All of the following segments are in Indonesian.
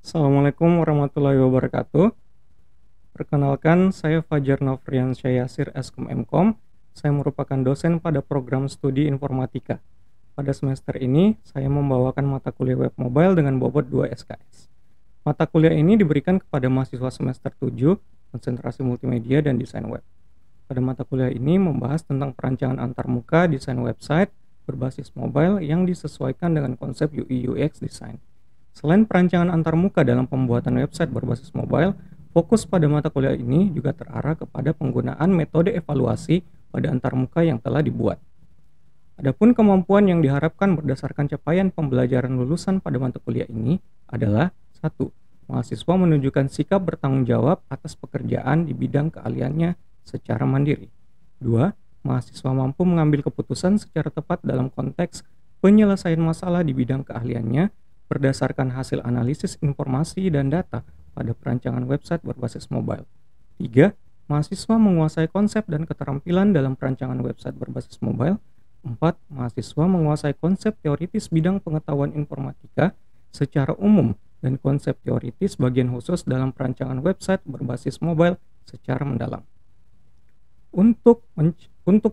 Assalamualaikum warahmatullahi wabarakatuh. Perkenalkan, saya Fajar Nofriansyah Yasir, Eskom Mkom. Saya merupakan dosen pada program studi informatika. Pada semester ini, saya membawakan mata kuliah web mobile dengan bobot 2 SKS. Mata kuliah ini diberikan kepada mahasiswa semester 7, konsentrasi multimedia dan desain web. Pada mata kuliah ini membahas tentang perancangan antarmuka desain website berbasis mobile yang disesuaikan dengan konsep UI UX design. Selain perancangan antarmuka dalam pembuatan website berbasis mobile, fokus pada mata kuliah ini juga terarah kepada penggunaan metode evaluasi pada antarmuka yang telah dibuat. Adapun kemampuan yang diharapkan berdasarkan capaian pembelajaran lulusan pada mata kuliah ini adalah 1. Mahasiswa menunjukkan sikap bertanggung jawab atas pekerjaan di bidang keahliannya secara mandiri. 2. Mahasiswa mampu mengambil keputusan secara tepat dalam konteks penyelesaian masalah di bidang keahliannya berdasarkan hasil analisis informasi dan data pada perancangan website berbasis mobile. 3. Mahasiswa menguasai konsep dan keterampilan dalam perancangan website berbasis mobile. 4. Mahasiswa menguasai konsep teoritis bidang pengetahuan informatika secara umum dan konsep teoritis bagian khusus dalam perancangan website berbasis mobile secara mendalam. Untuk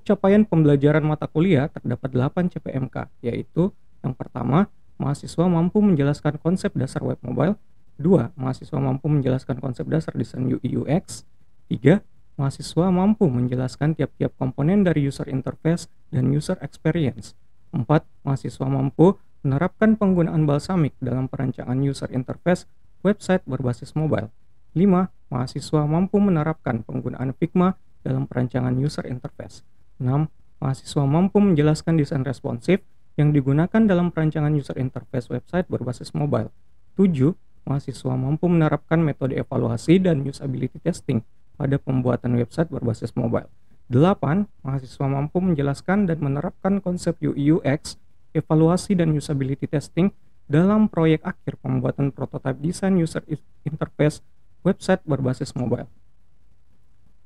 capaian pembelajaran mata kuliah terdapat 8 CPMK, yaitu yang pertama, mahasiswa mampu menjelaskan konsep dasar web mobile. 2. Mahasiswa mampu menjelaskan konsep dasar desain UI UX. 3. Mahasiswa mampu menjelaskan tiap-tiap komponen dari user interface dan user experience. 4. Mahasiswa mampu menerapkan penggunaan Balsamiq dalam perancangan user interface website berbasis mobile. 5. Mahasiswa mampu menerapkan penggunaan Figma dalam perancangan user interface. 6. Mahasiswa mampu menjelaskan desain responsif yang digunakan dalam perancangan user interface website berbasis mobile. 7. Mahasiswa mampu menerapkan metode evaluasi dan usability testing pada pembuatan website berbasis mobile. 8. Mahasiswa mampu menjelaskan dan menerapkan konsep UI UX, evaluasi dan usability testing dalam proyek akhir pembuatan prototipe desain user interface website berbasis mobile.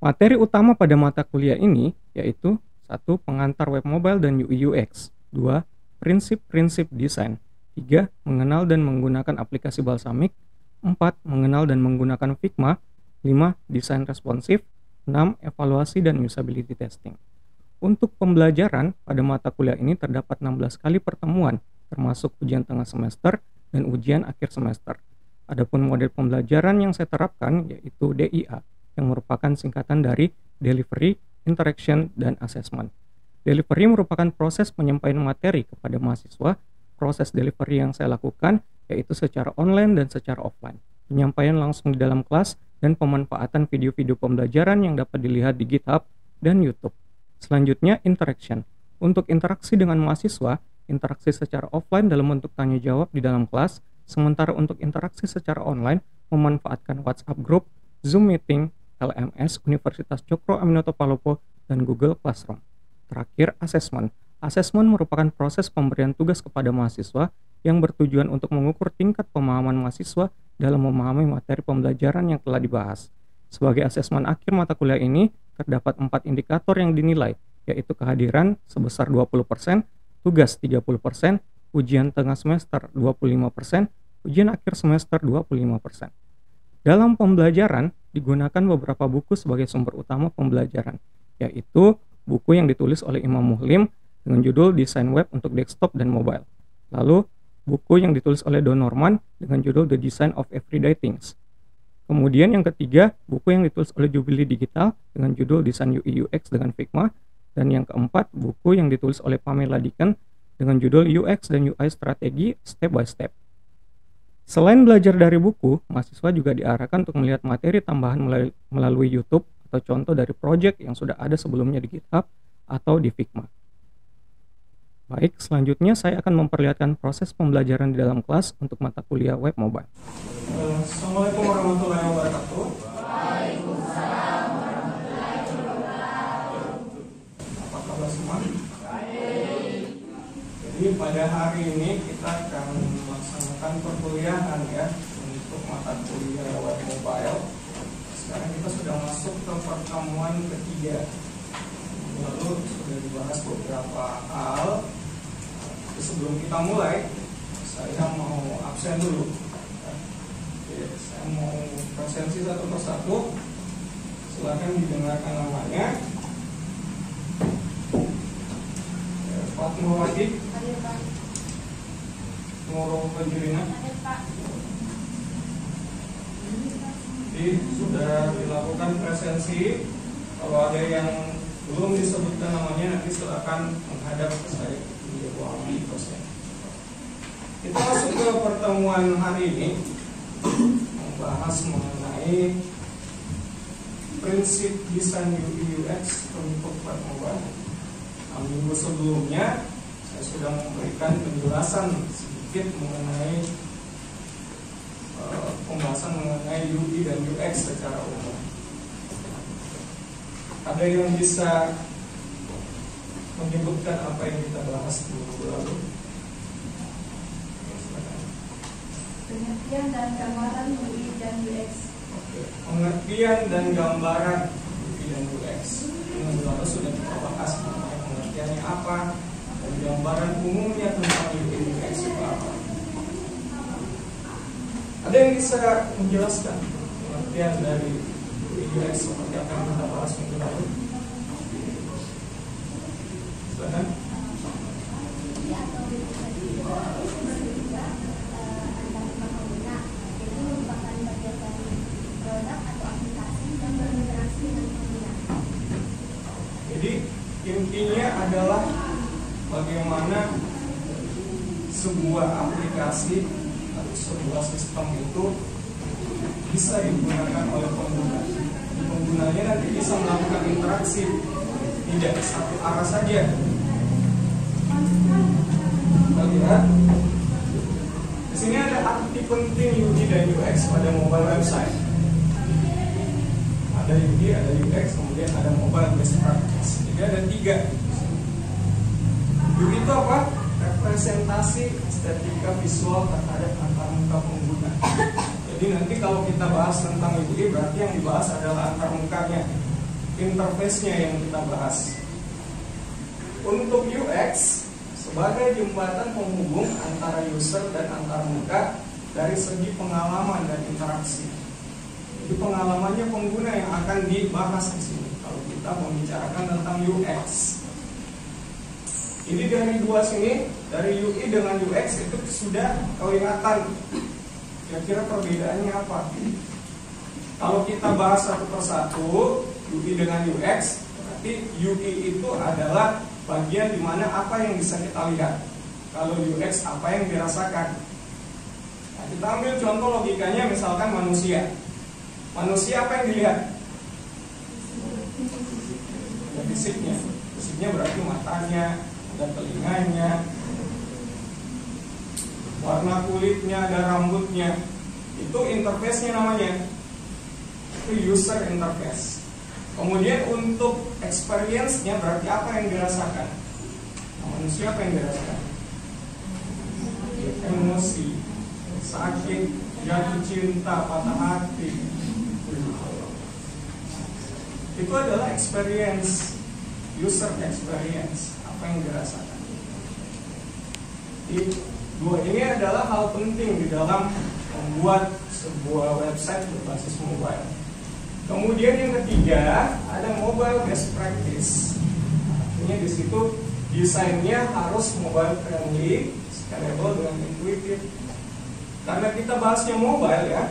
Materi utama pada mata kuliah ini yaitu 1. Pengantar web mobile dan UI UX. 2. Prinsip-prinsip desain. 3. Mengenal dan menggunakan aplikasi Balsamiq. 4. Mengenal dan menggunakan Figma. 5. Desain responsif. 6. Evaluasi dan usability testing. Untuk pembelajaran pada mata kuliah ini terdapat 16 kali pertemuan, termasuk ujian tengah semester dan ujian akhir semester. Adapun model pembelajaran yang saya terapkan yaitu DIA, yang merupakan singkatan dari Delivery, Interaction, dan Assessment. Delivery merupakan proses penyampaian materi kepada mahasiswa. Proses delivery yang saya lakukan yaitu secara online dan secara offline. Penyampaian langsung di dalam kelas dan pemanfaatan video-video pembelajaran yang dapat dilihat di GitHub dan YouTube. Selanjutnya, interaction. Untuk interaksi dengan mahasiswa, interaksi secara offline dalam bentuk tanya jawab di dalam kelas, sementara untuk interaksi secara online memanfaatkan WhatsApp Group, Zoom Meeting, LMS, Universitas Cokro Aminoto Palopo, dan Google Classroom. Terakhir, assessment. Assessment merupakan proses pemberian tugas kepada mahasiswa yang bertujuan untuk mengukur tingkat pemahaman mahasiswa dalam memahami materi pembelajaran yang telah dibahas. Sebagai asesmen akhir mata kuliah ini, terdapat 4 indikator yang dinilai, yaitu kehadiran sebesar 20%, tugas 30%, ujian tengah semester 25%, ujian akhir semester 25%. Dalam pembelajaran, digunakan beberapa buku sebagai sumber utama pembelajaran, yaitu buku yang ditulis oleh Imam Muhlim dengan judul Desain Web untuk Desktop dan Mobile. Lalu, buku yang ditulis oleh Don Norman dengan judul The Design of Everyday Things. Kemudian yang ketiga, buku yang ditulis oleh Jubilee Digital dengan judul Desain UI UX dengan Figma. Dan yang keempat, buku yang ditulis oleh Pamela Deacon dengan judul UX dan UI Strategi Step by Step. Selain belajar dari buku, mahasiswa juga diarahkan untuk melihat materi tambahan melalui YouTube atau contoh dari proyek yang sudah ada sebelumnya di GitHub atau di Figma. Baik, selanjutnya saya akan memperlihatkan proses pembelajaran di dalam kelas untuk mata kuliah web mobile. Assalamualaikum warahmatullahi wabarakatuh. Waalaikumsalam warahmatullahi wabarakatuh. Apa kabar semua? Baik. Jadi pada hari ini kita akan melaksanakan perkuliahan ya untuk mata kuliah web mobile. Sekarang kita sudah masuk ke pertemuan ketiga. Lalu sudah dibahas beberapa hal. Sebelum kita mulai, saya mau absen dulu. Oke, saya mau presensi satu persatu. Silakan didengarkan namanya. Pak Nurwati, Hadir, Pak. Nurul Fajrina. Hadir, Pak. Jadi sudah dilakukan presensi. Kalau ada yang belum disebutkan namanya, nanti silakan menghadap ke saya. Kita masuk ke pertemuan hari ini, membahas mengenai prinsip desain UI UX untuk web mobile. Minggu sebelumnya saya sudah memberikan penjelasan sedikit mengenai pembahasan mengenai UI dan UX secara umum. Ada yang bisa menyebutkan apa yang kita bahas di minggu lalu? Pengertian dan gambaran UI dan UX. Oke. Pengertian dan gambaran UI dan UX. Minggu lalu sudah kita bahas mengenai pengertiannya apa dan gambaran umumnya tentang UI dan UX itu apa. Ada yang bisa menjelaskan pengertian dari UI UX seperti apa yang kita bahas minggu lalu? Silakan. Jadi intinya adalah bagaimana sebuah aplikasi atau sebuah sistem itu bisa digunakan oleh pengguna. Penggunanya nanti bisa melakukan interaksi, tidak satu arah saja. Kita lihat di sini ada arti penting UI dan UX pada mobile website. Ada UI, ada UX, kemudian ada mobile best practice. Jadi ada 3. UI itu apa? Representasi estetika visual terhadap antarmuka pengguna. Jadi nanti kalau kita bahas tentang UI, berarti yang dibahas adalah antarmukanya, interface-nya yang kita bahas. Untuk UX sebagai jembatan penghubung antara user dan antarmuka dari segi pengalaman dan interaksi. Jadi pengalamannya pengguna yang akan dibahas di sini kalau kita membicarakan tentang UX. Ini dari dua sini, dari UI dengan UX itu sudah kelihatan kira-kira perbedaannya apa. Kalau kita bahas satu persatu UI dengan UX, berarti UI itu adalah bagian dimana apa yang bisa kita lihat. Kalau UX apa yang dirasakan. Nah, kita ambil contoh logikanya, misalkan manusia. Manusia apa yang dilihat? Ya, fisiknya. Fisiknya berarti matanya, ada telinganya, warna kulitnya, ada rambutnya. Itu interface-nya namanya. Itu user interface. Kemudian untuk experience-nya berarti apa yang dirasakan? Nah, manusia apa yang dirasakan? Emosi, sakit, jatuh cinta, patah hati. Itu adalah experience, user experience, apa yang dirasakan. Dua ini adalah hal penting di dalam membuat sebuah website berbasis mobile. Kemudian yang ketiga ada mobile best practice. Artinya di situ desainnya harus mobile friendly, scalable dan intuitif. Karena kita bahasnya mobile ya,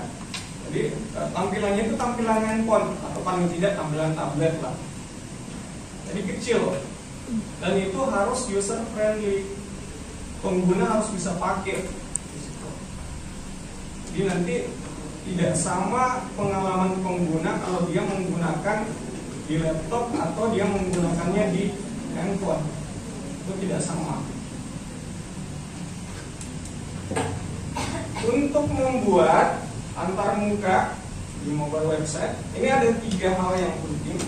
jadi tampilannya itu tampilan handphone atau paling tidak tampilan tablet lah. Jadi kecil dan itu harus user friendly. Pengguna harus bisa pakai. Jadi nanti tidak sama pengalaman pengguna kalau dia menggunakan di laptop atau dia menggunakannya di handphone. Itu tidak sama. Untuk membuat antarmuka di mobile website, ini ada 3 hal yang penting.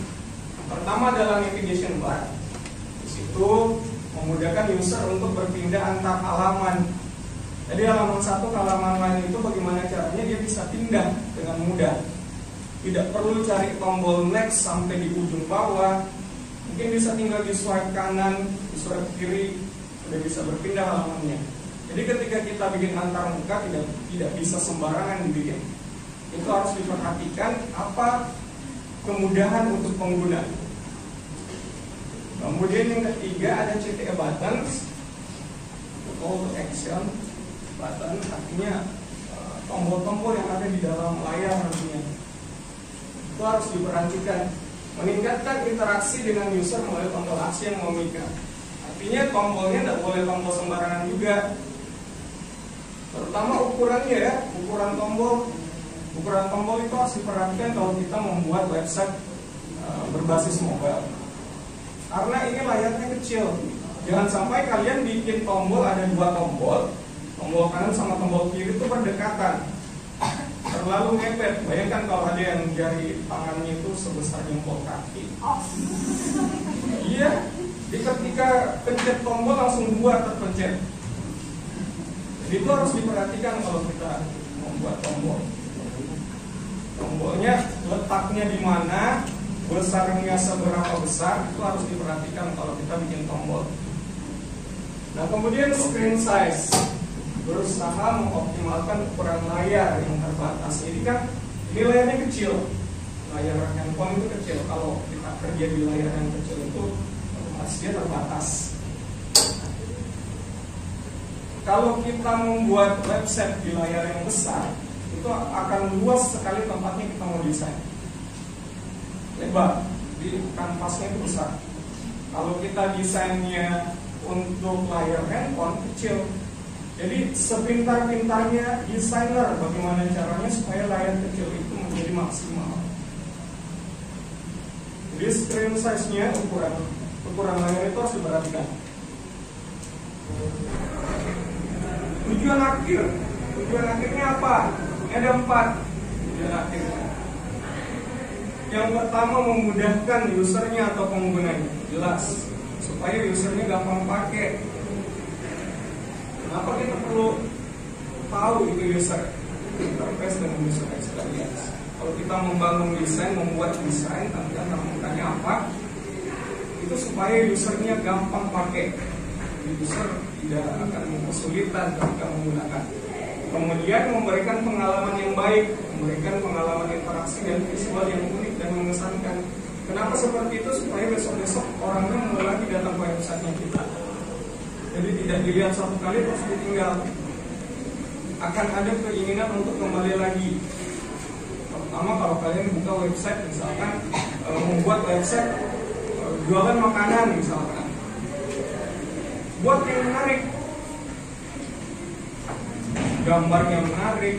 Pertama adalah navigation bar. Di situ memudahkan user untuk berpindah antar halaman. Jadi halaman satu ke halaman lain itu bagaimana caranya dia bisa pindah dengan mudah. Tidak perlu cari tombol next sampai di ujung bawah. Mungkin bisa tinggal di swipe kanan, di swipe kiri, sudah bisa berpindah halamannya. Jadi ketika kita bikin antarmuka tidak bisa sembarangan dibikin. itu harus diperhatikan apa kemudahan untuk pengguna. Kemudian yang ketiga ada CTA buttons, call to action button, artinya tombol-tombol yang ada di dalam layar nantinya. Itu harus diperhatikan, meningkatkan interaksi dengan user melalui tombol aksi yang memikat. Artinya tombolnya tidak boleh tombol sembarangan juga, terutama ukurannya ya, ukuran tombol itu harus diperhatikan kalau kita membuat website berbasis mobile, karena ini layarnya kecil. Jangan sampai kalian bikin tombol, ada dua tombol kanan sama tombol kiri itu berdekatan, terlalu mepet. Bayangkan kalau ada yang jari tangannya itu sebesar jempol kaki. Iya, ketika pencet tombol langsung dua terpencet. Jadi itu harus diperhatikan kalau kita membuat tombol. Tombolnya letaknya di mana, besarnya seberapa besar, itu harus diperhatikan kalau kita bikin tombol. Nah, kemudian screen size, berusaha mengoptimalkan ukuran layar yang terbatas. Ini kan ini layarnya kecil, layar handphone itu kecil. Kalau kita kerja di layar yang kecil itu otomatis dia terbatas. Kalau kita membuat website di layar yang besar, itu akan luas sekali tempatnya kita mau desain. Lebar, di kanvasnya itu besar. Kalau kita desainnya untuk layar handphone kecil, jadi sepintar-pintarnya desainer bagaimana caranya supaya layar kecil itu menjadi maksimal. Jadi screen size-nya, ukuran layar itu harus diperhatikan. Tujuan akhirnya apa? Ada 4 tujuan akhirnya. Yang pertama, memudahkan usernya atau penggunanya, jelas, supaya usernya gampang pakai. Kenapa kita perlu tahu itu user interface dan user experience? Kalau kita membangun desain, membuat desain, nanti antaranya apa? Itu supaya usernya gampang pakai, user tidak akan kesulitan ketika menggunakan. Kemudian memberikan pengalaman yang baik, memberikan pengalaman interaksi dan visual yang unik dan mengesankan. Kenapa seperti itu? Supaya besok-besok orangnya mulai lagi datang ke websitenya kita. Jadi tidak dilihat satu kali terus ditinggal. Akan ada keinginan untuk kembali lagi. Pertama, kalau kalian buka website, misalkan membuat website jualan makanan misalkan, buat yang menarik, gambarnya menarik,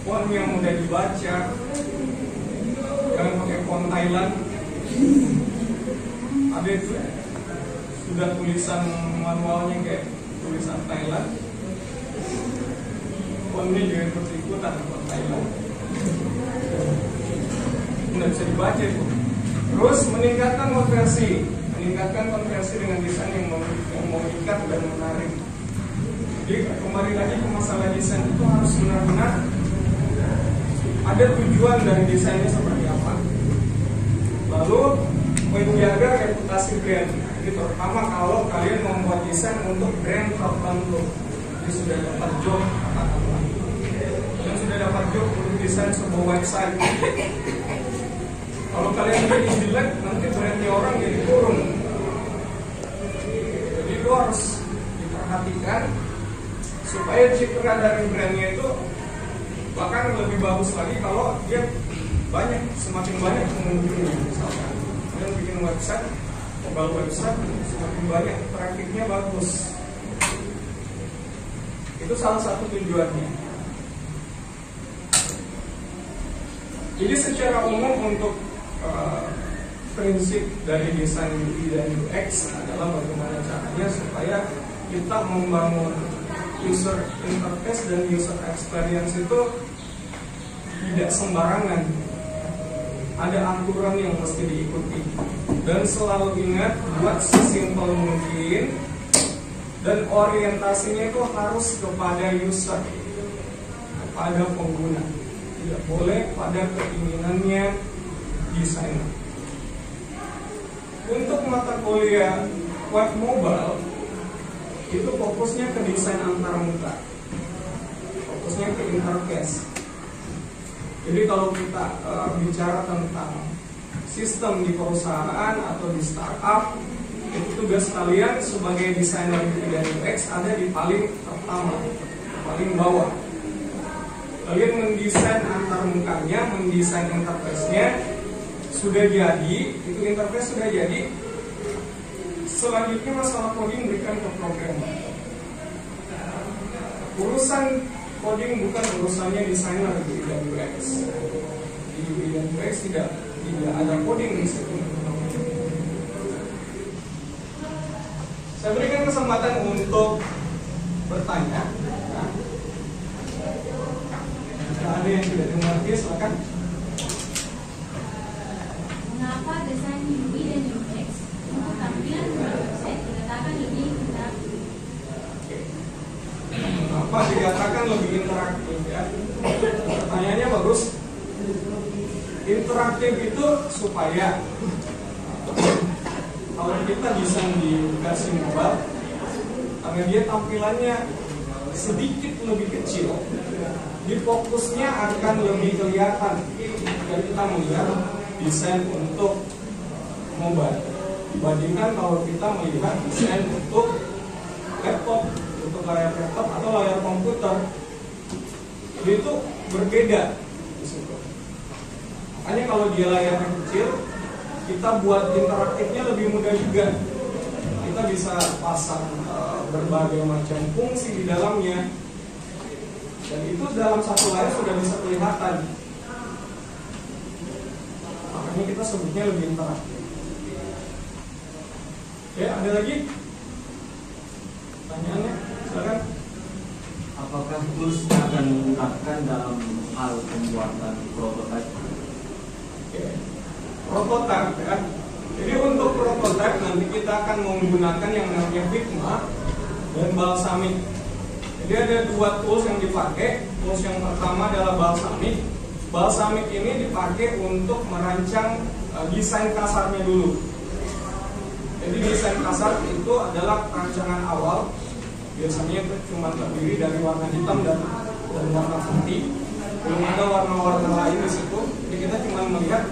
font yang mudah dibaca, jangan pakai font Thailand. Ada itu sudah tulisan manualnya kayak tulisan Thailand, fontnya juga ikut-ikutan font Thailand, nggak bisa dibaca itu. Terus meningkatkan konversi dengan desain yang memikat dan menarik. Jadi kembali lagi ke masalah desain, itu harus benar-benar ada tujuan dari desainnya seperti apa. Lalu menjaga reputasi brand. Jadi terutama kalau kalian membuat desain untuk brand tertentu, jadi sudah dapat job, kalian sudah dapat job untuk desain sebuah website. Kalau kalian jadi jelek, nanti brandnya orang jadi turun. Jadi itu harus diperhatikan supaya citra dari brandnya itu bahkan lebih bagus lagi kalau dia semakin banyak pengunjungnya. Misalkan kalian bikin website, mobile website, semakin banyak trafficnya bagus. Itu salah satu tujuannya. Jadi secara umum untuk prinsip dari desain UI dan UX adalah bagaimana caranya supaya kita membangun user interface dan user experience itu tidak sembarangan. Ada aturan yang mesti diikuti, dan selalu ingat buat sesimpel mungkin, dan orientasinya itu harus kepada user, kepada pengguna, tidak boleh pada keinginannya desainer. Untuk mata kuliah web mobile itu fokusnya ke desain antar muka, fokusnya ke interface. Jadi kalau kita bicara tentang sistem di perusahaan atau di startup, itu tugas kalian sebagai desainer UI dan UX ada di paling pertama, paling bawah. Kalian mendesain antar mukanya, mendesain interface-nya, sudah jadi, itu interface sudah jadi. Selanjutnya masalah coding berikan ke programmer. Urusan coding bukan urusannya desainer UI dan UX. Di UI dan UX tidak ada coding di situ. Saya berikan kesempatan untuk bertanya. Nah, jika ada yang tidak mengerti, silakan. Mengapa desain UI dan UX untuk tampilan website dikatakan lebih interaktif? Mengapa dikatakan lebih interaktif ya? Pertanyaannya bagus. Interaktif itu supaya kalau kita desain di versi mobile, karena dia tampilannya sedikit lebih kecil, di fokusnya akan lebih kelihatan jika kita melihat desain untuk mobile dibandingkan kalau kita melihat desain untuk laptop, untuk layar laptop atau layar komputer. Itu berbeda di situ. Makanya kalau dia layarnya kecil, kita buat interaktifnya lebih mudah juga. Kita bisa pasang berbagai macam fungsi di dalamnya, dan itu dalam satu layar sudah bisa kelihatan. Makanya kita sebutnya lebih interaktif. Ya, ada lagi pertanyaannya? Silakan. Apakah tools akan menggunakan dalam hal pembuatan prototipe? Prototipe ya. Jadi untuk prototipe nanti kita akan menggunakan yang namanya Figma dan Balsamiq. Jadi ada dua tools yang dipakai. Tools yang pertama adalah Balsamiq. Balsamiq ini dipakai untuk merancang desain kasarnya dulu. Jadi desain kasar itu adalah rancangan awal. Biasanya itu cuma terdiri dari warna hitam dan warna putih. Belum ada warna-warna lain di situ. Jadi kita cuma melihat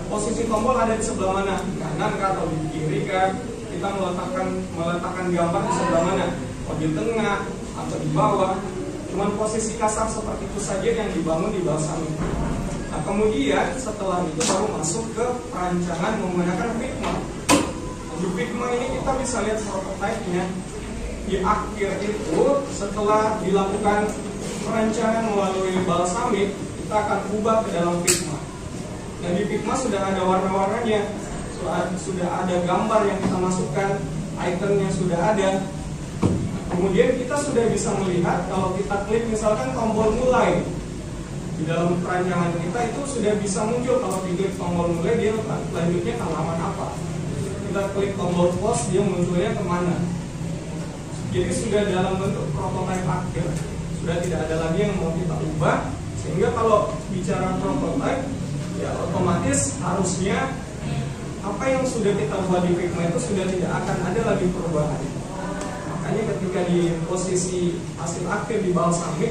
posisi tombol ada di sebelah mana, di kanan kah atau di kiri kah, kita meletakkan gambar di sebelah mana, atau di tengah atau di bawah. Cuman posisi kasar seperti itu saja yang dibangun di Balsamiq. Nah kemudian setelah itu baru masuk ke perancangan menggunakan Figma. Di Figma ini kita bisa lihat prototipe-nya. Di akhir itu setelah dilakukan perancangan melalui Balsamiq, kita akan ubah ke dalam Figma. Dan di Figma sudah ada warna-warnanya, sudah ada gambar yang kita masukkan, ikonnya sudah ada. Kemudian kita sudah bisa melihat kalau kita klik misalkan tombol mulai di dalam perancangan kita itu sudah bisa muncul. Kalau diklik tombol mulai dia lanjutnya ke halaman apa. Kita klik tombol pause dia munculnya kemana. Jadi sudah dalam bentuk prototipe akhir, sudah tidak ada lagi yang mau kita ubah. Sehingga kalau bicara prototipe, ya otomatis harusnya apa yang sudah kita buat di Figma itu sudah tidak akan ada lagi perubahan. Makanya ketika di posisi hasil akhir di Balsamiq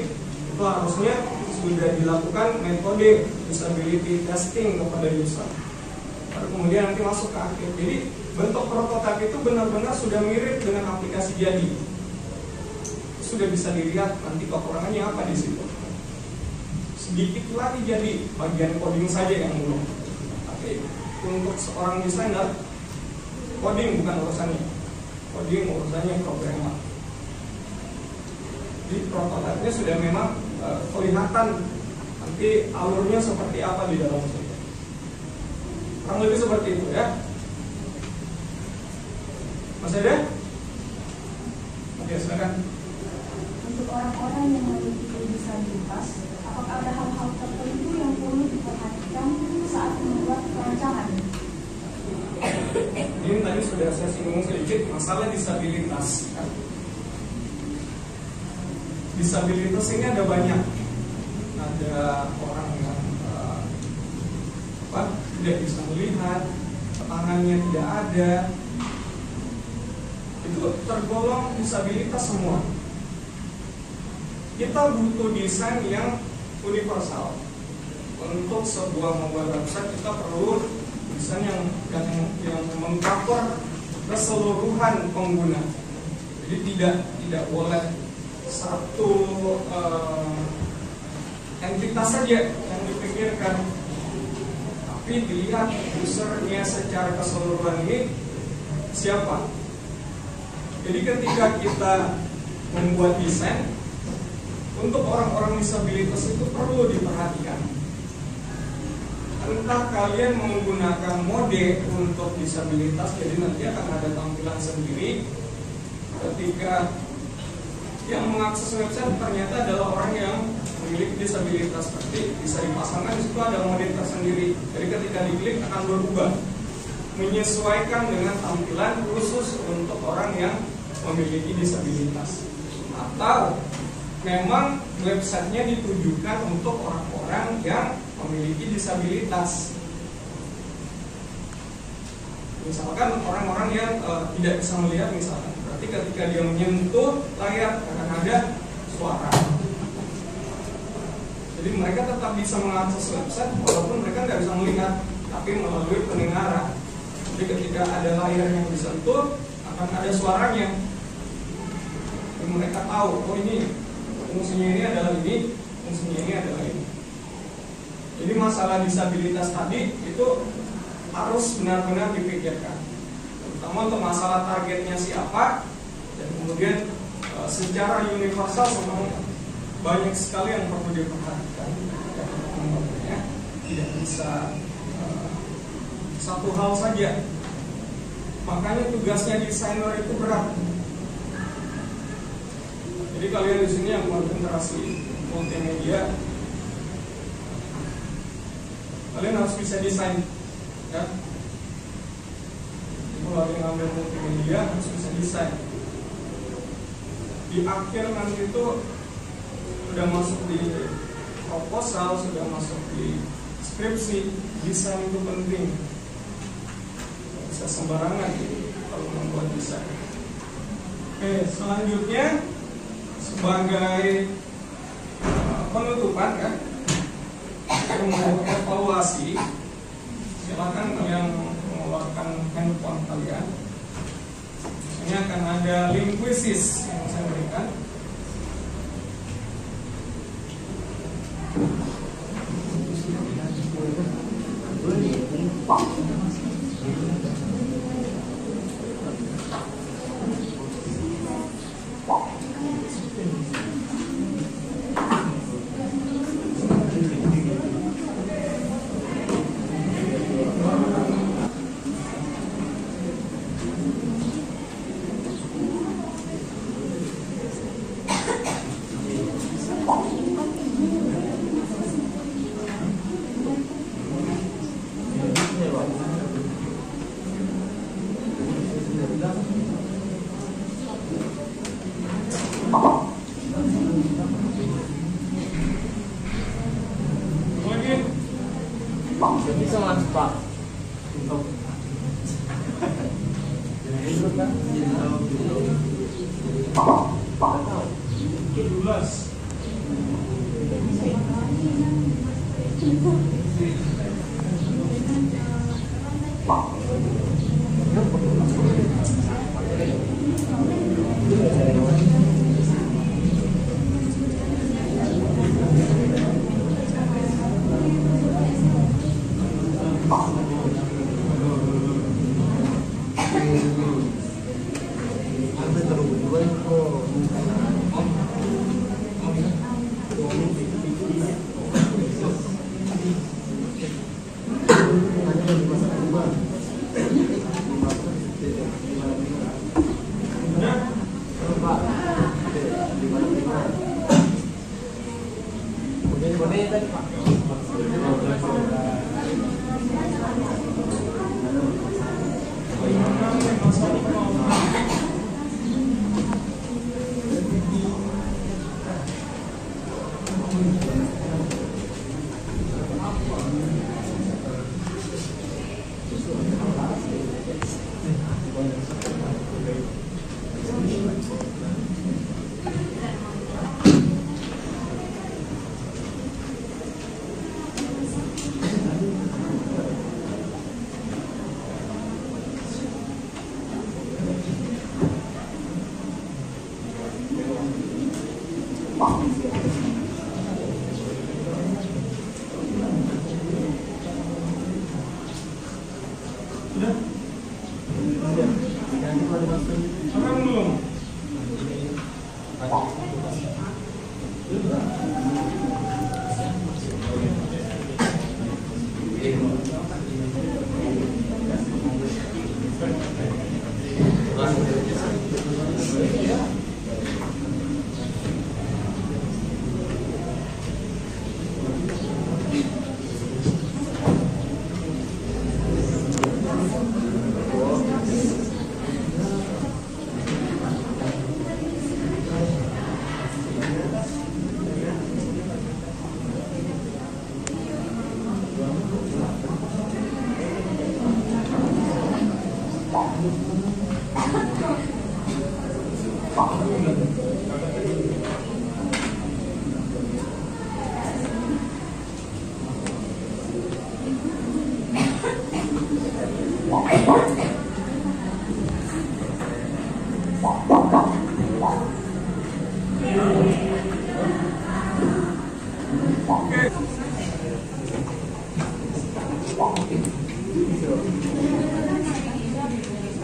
itu harusnya sudah dilakukan metode usability testing kepada user. Baru kemudian nanti masuk ke akhir. Jadi bentuk prototipe itu benar-benar sudah mirip dengan aplikasi jadi. Sudah bisa dilihat nanti kekurangannya apa di situ. Sedikit lagi jadi bagian coding saja yang belum. Tapi untuk seorang desainer, coding bukan urusannya. Coding urusannya programmer. Jadi prototipenya sudah memang kelihatan nanti alurnya seperti apa di dalam situ. Kurang lebih seperti itu ya. Masih ada? Oke, silakan. Untuk orang-orang yang memiliki disabilitas, apakah ada hal-hal tertentu yang perlu diperhatikan saat membuat perancangan? Ini tadi sudah saya singgung sedikit masalah disabilitas. Disabilitas ini ada banyak. Ada orang yang tidak bisa melihat, tangannya tidak ada. Itu tergolong disabilitas semua. Kita butuh desain yang universal. untuk sebuah mobile website kita perlu desain yang mengcover keseluruhan pengguna. Jadi tidak boleh satu entitas saja yang dipikirkan, tapi dilihat usernya secara keseluruhan ini siapa. Jadi ketika kita membuat desain untuk orang-orang disabilitas itu perlu diperhatikan. Entah kalian menggunakan mode untuk disabilitas, jadi nanti akan ada tampilan sendiri ketika yang mengakses website ternyata adalah orang yang memiliki disabilitas, seperti bisa dipasangkan di situ ada mode tersendiri. Jadi ketika diklik akan berubah menyesuaikan dengan tampilan khusus untuk orang yang memiliki disabilitas. Atau memang websitenya ditujukan untuk orang-orang yang memiliki disabilitas. Misalkan orang-orang yang tidak bisa melihat misalkan, berarti ketika dia menyentuh layar akan ada suara. Jadi mereka tetap bisa mengakses website walaupun mereka nggak bisa melihat, tapi melalui pendengaran. Jadi ketika ada layar yang disentuh akan ada suaranya. Jadi mereka tahu, oh ini fungsinya ini adalah ini, fungsinya ini adalah ini. Jadi masalah disabilitas tadi itu harus benar-benar dipikirkan, terutama untuk masalah targetnya siapa, dan kemudian secara universal memang banyak sekali yang perlu diperhatikan. Tidak bisa satu hal saja. Makanya tugasnya desainer itu berat. Jadi kalian di sini yang konsentrasi multimedia, kalian harus bisa desain, ya. Kalau kalian ngambil multimedia harus bisa desain. Di akhir nanti itu sudah masuk di proposal, sudah masuk di skripsi, desain itu penting. Tidak bisa sembarangan kalau membuat desain. Oke, selanjutnya sebagai penutupan kan, untuk evaluasi, silakan kalian mengeluarkan handphone kalian. Ini akan ada link quizzes yang saya berikan. Bisa mas Pak.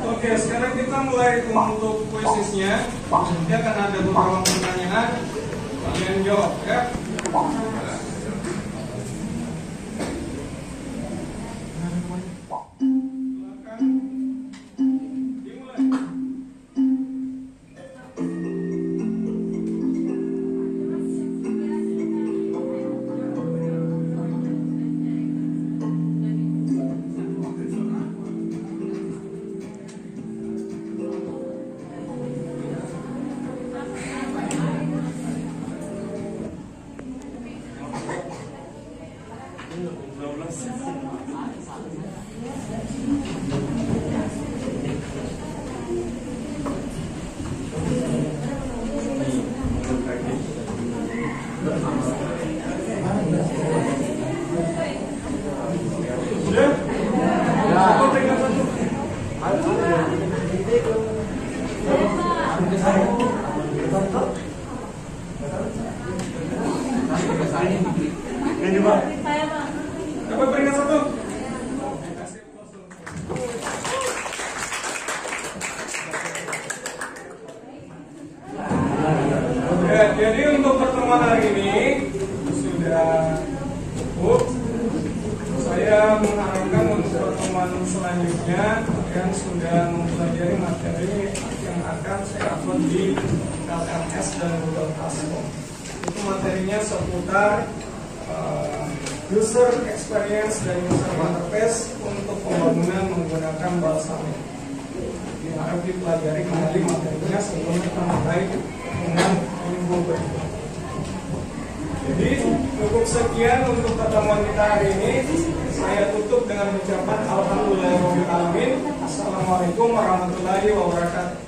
Oke, sekarang kita mulai untuk kuisisnya. Nanti akan ada beberapa pertanyaan, kalian jawab ya. Dapat peringkat 1. Ya, jadi untuk pertemuan hari ini sudah cukup. Saya mengharapkan untuk pertemuan selanjutnya kalian sudah mempelajari materi yang akan saya upload di LMS dan Google Classroom. Itu materinya seputar user experience dan user interface untuk pembangunan menggunakan Balsamiq. Harap dipelajari kembali materinya sebelum kita mulai dengan minggu berikut. Jadi cukup sekian untuk pertemuan kita hari ini. Saya tutup dengan ucapan alhamdulillahirabbil alamin. Assalamualaikum warahmatullahi wabarakatuh.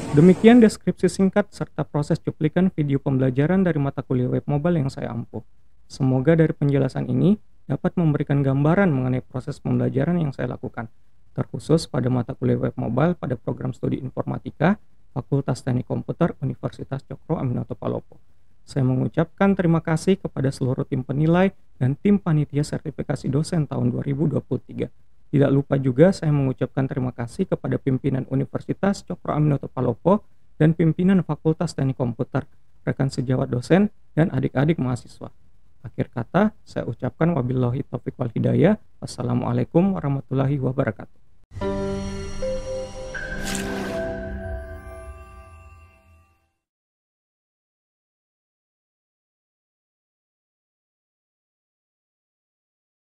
Demikian deskripsi singkat serta proses cuplikan video pembelajaran dari mata kuliah web mobile yang saya ampuh. Semoga dari penjelasan ini dapat memberikan gambaran mengenai proses pembelajaran yang saya lakukan, terkhusus pada mata kuliah web mobile pada program studi informatika Fakultas Teknik Komputer Universitas Cokro Aminoto Palopo. Saya mengucapkan terima kasih kepada seluruh tim penilai dan tim panitia sertifikasi dosen tahun 2023. Tidak lupa juga saya mengucapkan terima kasih kepada pimpinan Universitas Cokro Aminoto Palopo dan pimpinan Fakultas Teknik Komputer, rekan sejawat dosen, dan adik-adik mahasiswa. Akhir kata, saya ucapkan wabillahi taufiq wal hidayah. Wassalamualaikum warahmatullahi wabarakatuh.